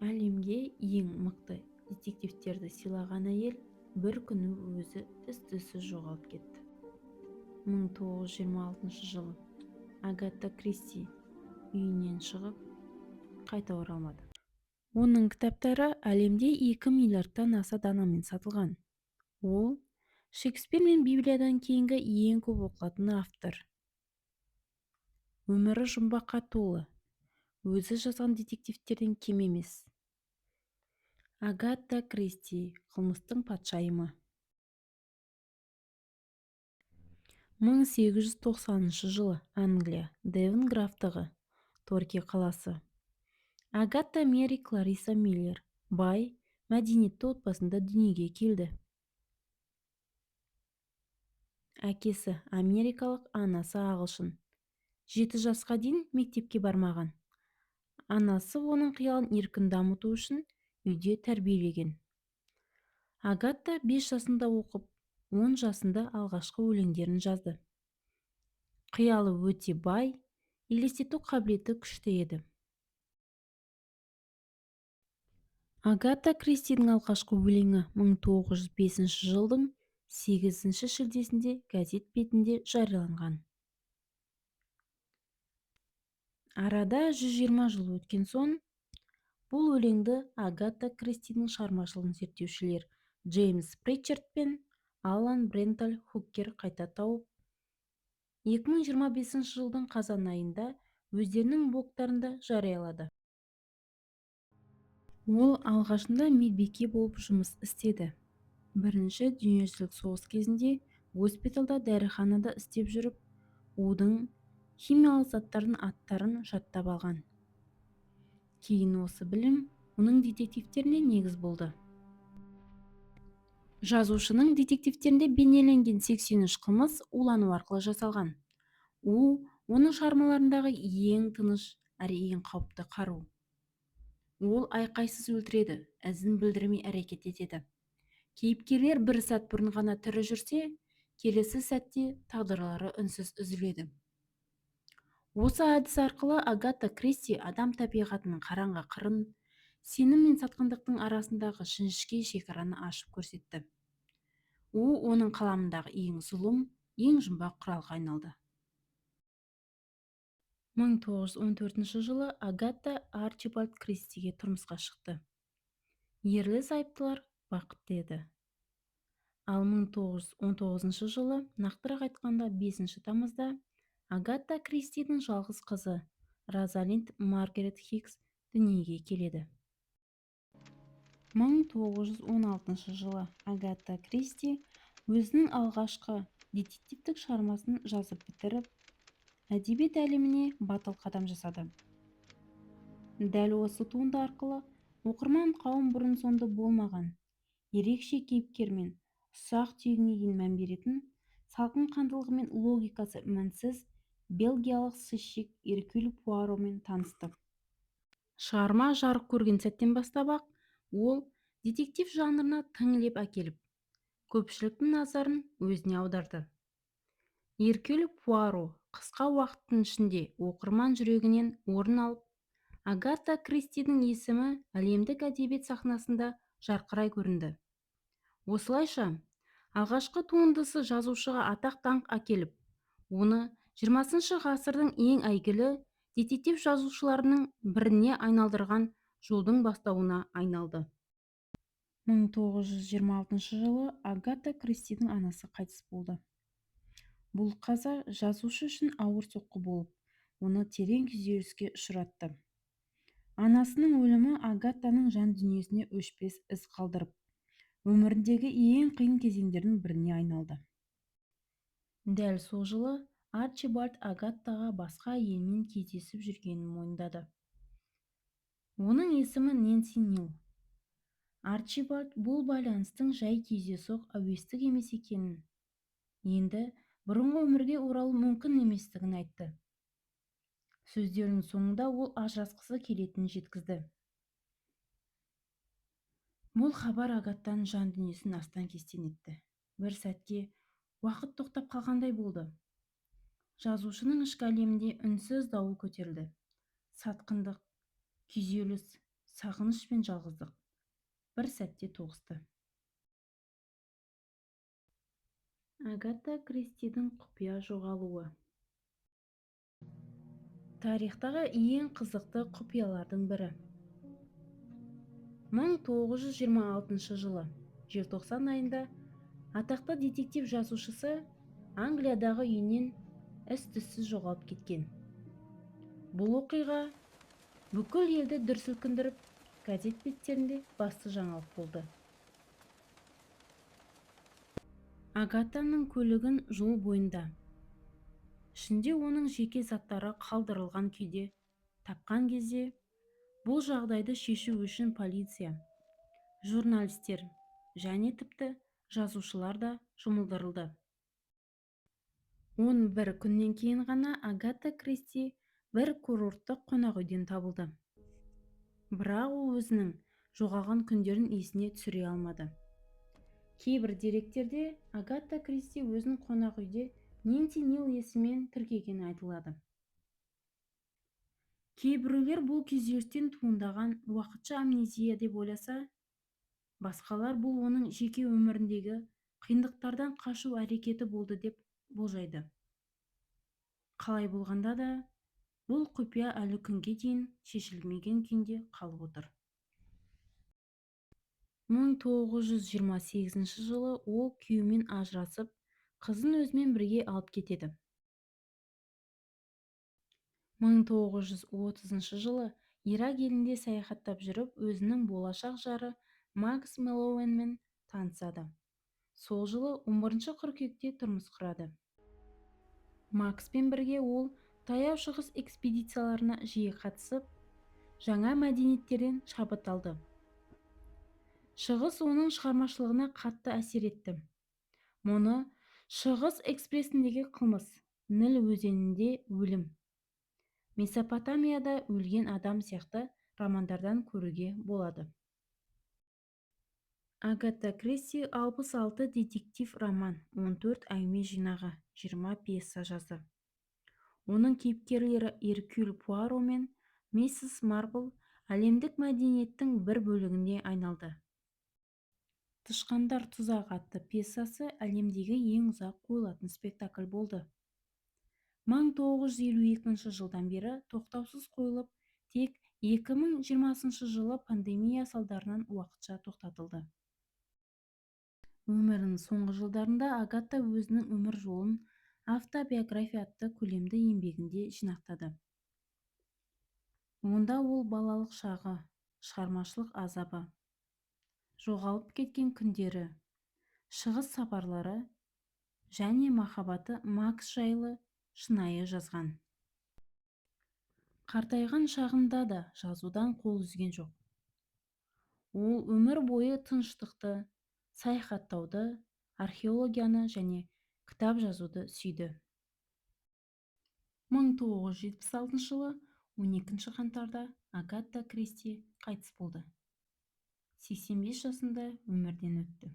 Әлемге ең мықты детективтерді сыйлаған әйел бір күні өзі із-түзсіз жоғалып кетті. 1926 жылы Агата Кристи үйінен шығып, қайта оралмады. Оның кітаптары әлемде 2 миллиардтан аса данамен сатылған. Ол Шекспир мен Библиядан кейінгі ең көп оқылатын автор. Өмірі жұмбаққа толы, өзі жазған детективтерден кем емес. Агата Кристи қылмыстың патшайымы. 1890 жылы Англия, Девон графтығы, Торки қаласы. Агата Мэри Клариса Миллер бай, мәдениетті отбасында дүниеге келді. Әкесі америкалық, анасы ағылшын. 7 жасқа дейін мектепке бармаған. Анасы оның қиялын еркін дамыту үшін үйде тәрбиелеген. Агата 5 жасында оқып, 10 жасында алғашқы өлеңдерін жазды. Қиялы өте бай, елестету қабілеті күшті еді. Агата Кристидің алғашқы өлеңі 1905 жылдың 8 шілдесінде газет бетінде жарияланған. Арада 120 жыл өткен соң, бұл өлеңді Агата Кристидің шығармашылығын зерттеушілер Джеймс Причард пен Алан Бренталь Хукер қайта тауып, 2025 жылдың қазан айында өздерінің блогтарында жариялады. Ол алғашында медбике болып жұмыс істеді. Бірінші дүниежүзілік соғыс кезінде госпиталда дәріханада істеп жүріп, удың химиялық заттардың аттарын жаттап алған. Кейін осы білім оның детективтеріне негіз болды. Жазушының детективтерінде бейнеленген 83 қылмыс улану арқылы жасалған. Оның шығармаларындағы ең тыныш әрі ең қауіпті қару. Ол айқайсыз өлтіреді, ізін білдірмей әрекет етеді. Кейіпкерлер бір сәт бұрын ғана тірі жүрсе, келесі сәтте тағдырлары үнсіз үзіледі. Осы әдіс арқылы Агата Кристи адам табиғатының қараңғы қырын, сенім мен сатқындықтың арасындағы жіңішке шекараны ашып көрсетті. Оның қаламындағы ең зұлым, ең жұмбақ құралға айналды. 1914 жылы Агата Арчибальд Кристиге тұрмысқа шықты. Ерлі-зайыптылар бақытты еді. Ал 1919 жылы, нақтырақ айтқанда 5 тамызда, Агата Кристидің жалғыз қызы Розалинд Маргарет Хикс дүниеге келеді. 1916 жылы Агата Кристи өзінің алғашқы детективтік шығармасын жазып бітіріп, әдебиет әлеміне батыл қадам жасады. Дәл осы туынды арқылы оқырман қауым бұрын соңды болмаған, ерекше кейіпкермен ұсақ түйегіне дейін мән беретін, салқын қандылығы мен логикасы мінсіз бельгиялық сыщик Эркюль Пуаромен танысты. Шығарма жарық көрген сәттен бастап-ақ, ол детектив жанрына тың леп әкеліп, көпшіліктің назарын өзіне аударды. Эркюль Пуаро қысқа уақыттың ішінде оқырман жүрегінен орын алып, Агата Кристидің есімі әлемдік әдебиет сахнасында жарқырай көрінді. Осылайша, алғашқы туындысы жазушыға атақ-даңқ әкеліп, оны 20 ғасырдың ең әйгілі детектив жазушыларының біріне айналдырған жолдың бастауына айналды. 1926 жылы Агата Кристидің анасы қайтыс болды. Бұл қаза жазушы үшін ауыр соққы болып, оны терең күйзеліске ұшыратты. Анасының өлімі Агатаның жан дүниесіне өшпес із қалдырып, өміріндегі ең қиын кезеңдердің біріне айналды. Дәл сол жылы Арчибальд Агатаға басқа әйелмен кездесіп жүргенін мойындады. Оның есімі Нэнси Нил. Арчибальд бұл байланыстың жай кездейсоқ әуестік емес екенін, енді бұрынғы өмірге оралу мүмкін еместігін айтты. Сөздерінің соңында ол ажырасқысы келетінін жеткізді. Бұл хабар Агатаның жан дүниесін астан-кестен етті. Бір сәтке уақыт тоқтап қалғандай болды. Жазушының ішкі әлемінде үнсіз дауыл көтерілді. Сатқындық, күйзеліс, сағыныш пен жалғыздық бір сәтте тоғысты. Агата Кристидің құпия жоғалуы. Тарихтағы ең қызықты құпиялардың бірі. 1926 жылы желтоқсан айында атақты детектив жазушысы Англиядағы үйінен із-түзсіз жоғалып кеткен. Бұл оқиға бүкіл елді дүр сілкіндіріп, газет беттерінде басты жаңалық болды. Агатаның көлігін жол бойында, ішінде оның жеке заттары қалдырылған күйде тапқан кезде, бұл жағдайды шешу үшін полиция, журналистер және тіпті жазушылар да жұмылдырылды. 11 күннен кейін ғана Агата Кристи бір курорттық қонақүйден табылды. Бірақ ол өзінің жоғалған күндерін есіне түсіре алмады. Кейбір деректерде Агата Кристи өзін қонақүйде Нэнси Нил есімімен тіркегені айтылады. Кейбіреулер бұл күйзелістен туындаған уақытша амнезия деп ойласа, басқалар бұл оның жеке өміріндегі қиындықтардан қашу әрекеті болды деп болжайды. Қалай болғанда да, бұл құпия әлі күнге дейін шешілмеген күйінде қалып отыр. 1928 жылы ол күйеуімен ажырасып, қызын өзімен бірге алып кетеді. 1930 жылы Ирак елінде саяхаттап жүріп, өзінің болашақ жары Макс Мэлоуэнмен танысады. Сол жылы 11 қыркүйекте тұрмыс құрады. Макспен бірге ол таяу шығыс экспедицияларына жиі қатысып, жаңа мәдениеттерден шабыт алды. Шығыс оның шығармашылығына қатты әсер етті. Мұны Шығыс экспресіндегі қылмыс, Ніл өзенінде өлім, Месопотамияда өлген адам сияқты романдардан көруге болады. Агата Кристи 66 детектив роман, 14 әңгіме жинағы, 20 пьеса жазды. Оның кейіпкерлері Эркюль Пуаро мен миссис Марпл әлемдік мәдениеттің бір бөлігіне айналды. Тышқандар тұзағы атты пьесасы әлемдегі ең ұзақ қойылатын спектакль болды. 1952 жылдан бері тоқтаусыз қойылып, тек 2020 жылы пандемия салдарынан уақытша тоқтатылды. Өмірінің соңғы жылдарында Агата өзінің өмір жолын автобиография атты көлемді еңбегінде жинақтады. Онда ол балалық шағы, шығармашылық азабы, жоғалып кеткен күндері, шығыс сапарлары және махаббаты Макс жайлы шынайы жазған. Қартайған шағында да жазудан қол үзген жоқ. Ол өмір бойы тыныштықты, саяхаттауды, археологияны және кітап жазуды сүйді. 1976 жылы 12 қаңтарда Агата Кристи қайтыс болды. 85 жасында өмірден өтті.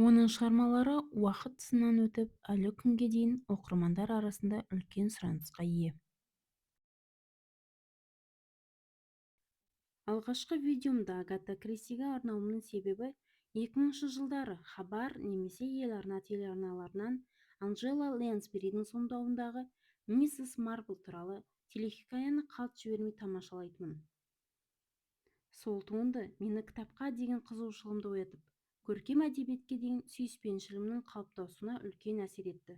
Оның шығармалары уақыт сынынан өтіп, әлі күнге дейін оқырмандар арасында үлкен сұранысқа ие. Алғашқы видеомда Агата Кристиге арнауымның себебі 2000 жылдары Хабар немесе Еларна телеарналарынан Анджела Лэнсберидің сомдауындағы миссис Марпл туралы телехикаяны қалт жібермей тамашалайтынмын. Сол туынды мені кітапқа деген қызығушылығымды оятып, көркем әдебиетке деген сүйіспеншілігімнің қалыптасуына үлкен әсер етті.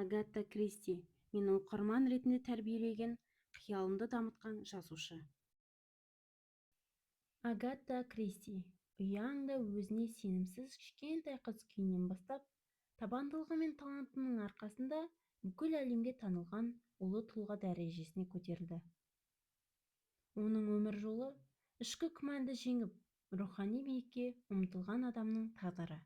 Агата Кристи мені оқырман ретінде тәрбиелеген, қиялымды дамытқан жазушы. Агата Кристи ұяңда өзіне сенімсіз кішкентай қыз күйінен бастап, табандылығы мен талантының арқасында бүкіл әлемге танылған ұлы тұлға дәрежесіне көтерілді. Оның өмір жолы ішкі күмәнді жеңіп, рухани биікке ұмтылған адамның тағдыры.